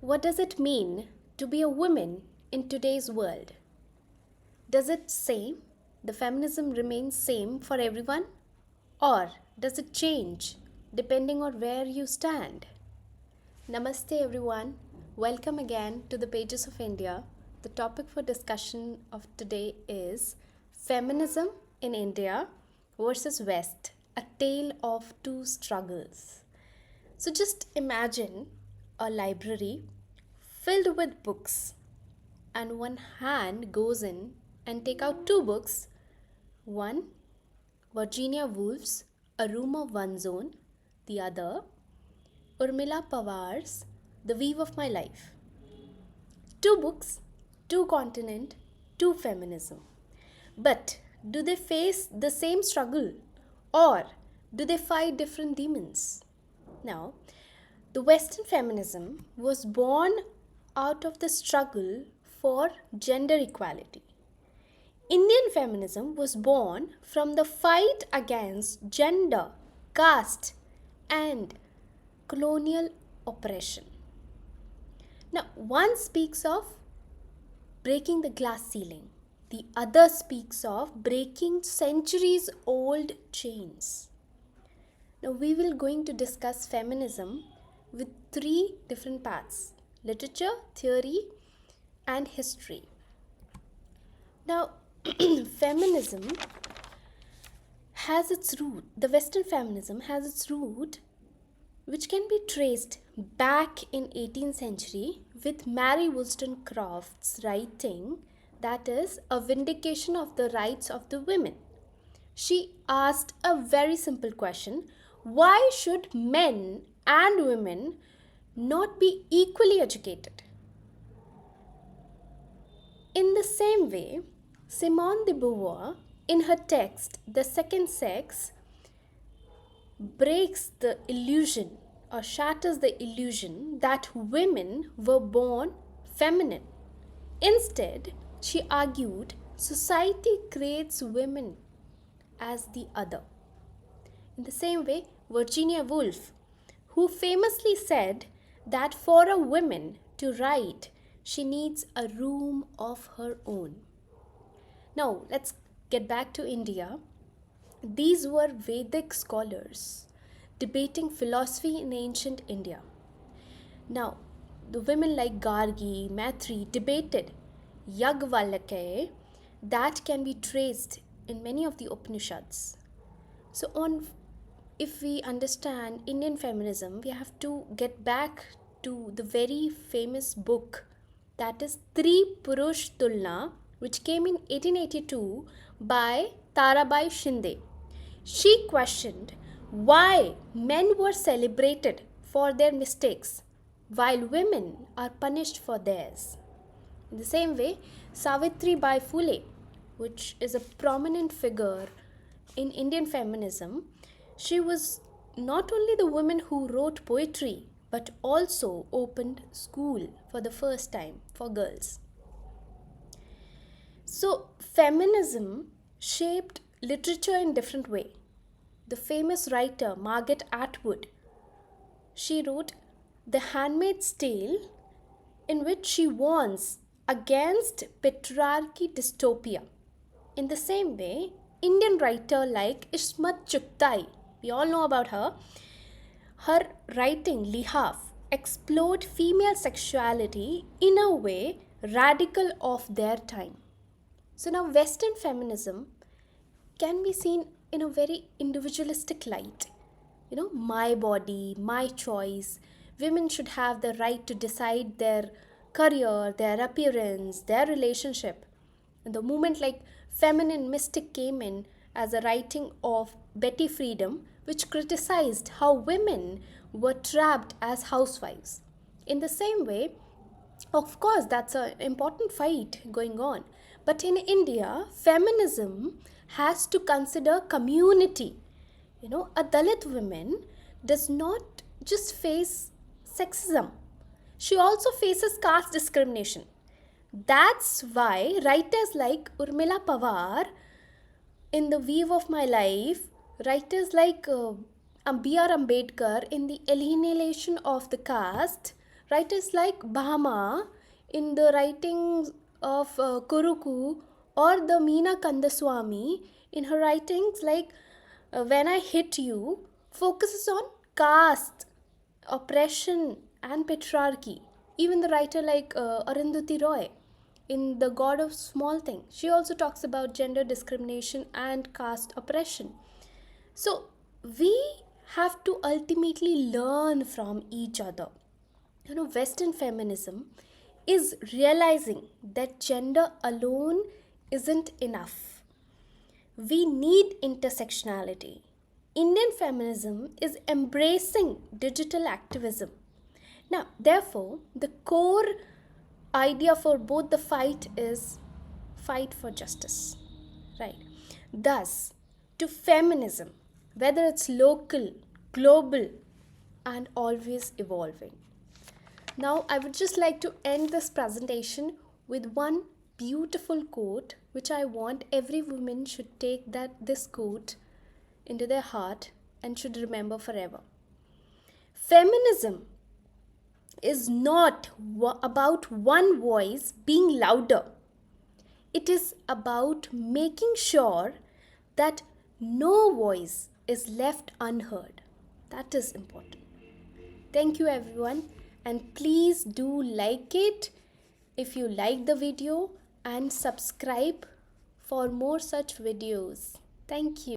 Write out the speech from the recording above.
What does it mean to be a woman in today's world? Does it same? The feminism remains same for everyone? Or does it change depending on where you stand? Namaste everyone. Welcome again to the Pages of India. The topic for discussion of today is Feminism in India versus West, a tale of two struggles. So just imagine a library filled with books, and one hand goes in and take out two books. One, Virginia Woolf's A Room of One's Own. The other, Urmila Pawar's The Weave of My Life. Two books, two continent, two feminism. But do they face the same struggle, or do they fight different demons? Now, the Western feminism was born out of the struggle for gender equality. Indian feminism was born from the fight against gender, caste, and colonial oppression. Now, one speaks of breaking the glass ceiling, the other speaks of breaking centuries old chains. Now, we will going to discuss feminism with three different paths: literature, theory, and history. Now, feminism has its root, the Western feminism has its root which can be traced back in 18th century with Mary Wollstonecraft's writing, that is a vindication of the rights of the women. She asked a very simple question: why should men and women not be equally educated? In the same way, Simone de Beauvoir, in her text The Second Sex, breaks the illusion or shatters the illusion that women were born feminine. Instead, she argued society creates women as the other. In the same way, Virginia Woolf, who famously said that for a woman to write, she needs a room of her own. Now, let's get back to India. These were Vedic scholars debating philosophy in ancient India. Now, the women like Gargi, Maitri debated Yagvalakya that can be traced in many of the Upanishads. So, if we understand Indian feminism, we have to get back to the very famous book, that is Tri Purush Tulna, which came in 1882 by Tarabai Shinde. She questioned why men were celebrated for their mistakes while women are punished for theirs. In the same way, Savitri Bai Phule, which is a prominent figure in Indian feminism, she was not only the woman who wrote poetry but also opened school for the first time for girls. So, feminism shaped literature in different way. The famous writer Margaret Atwood, she wrote The Handmaid's Tale, in which she warns against patriarchy dystopia. In the same way, Indian writer like Ismat Chugtai, we all know about her, her writing Lihaf explored female sexuality in a way radical of their time. So now Western feminism can be seen in a very individualistic light. My body, my choice. Women should have the right to decide their career, their appearance, their relationship. And the moment like feminine mystic came in as a writing of Betty Friedan, which criticized how women were trapped as housewives. In the same way, of course, that's an important fight going on. But in India, feminism has to consider community. A Dalit woman does not just face sexism, she also faces caste discrimination. That's why writers like Urmila Pawar in The Weave of My Life, writers like B.R. Ambedkar in The Alienation of the Caste Writers like Bahama in the writings of Kuruku, or the Meena Kandaswamy in her writings like When I Hit You, focuses on caste, oppression, and patriarchy. Even the writer like Arundhati Roy in The God of Small Things, she also talks about gender discrimination and caste oppression. So we have to ultimately learn from each other. Western feminism is realizing that gender alone isn't enough. We need intersectionality. Indian feminism is embracing digital activism. Now, therefore, the core idea for both the fight is fight for justice, right? Thus, to feminism, whether it's local, global, and always evolving. Now, I would just like to end this presentation with one beautiful quote, which I want every woman should take this quote into their heart and should remember forever. Feminism is not about one voice being louder. It is about making sure that no voice is left unheard. That is important. Thank you everyone, and please do like it if you like the video and subscribe for more such videos. Thank you.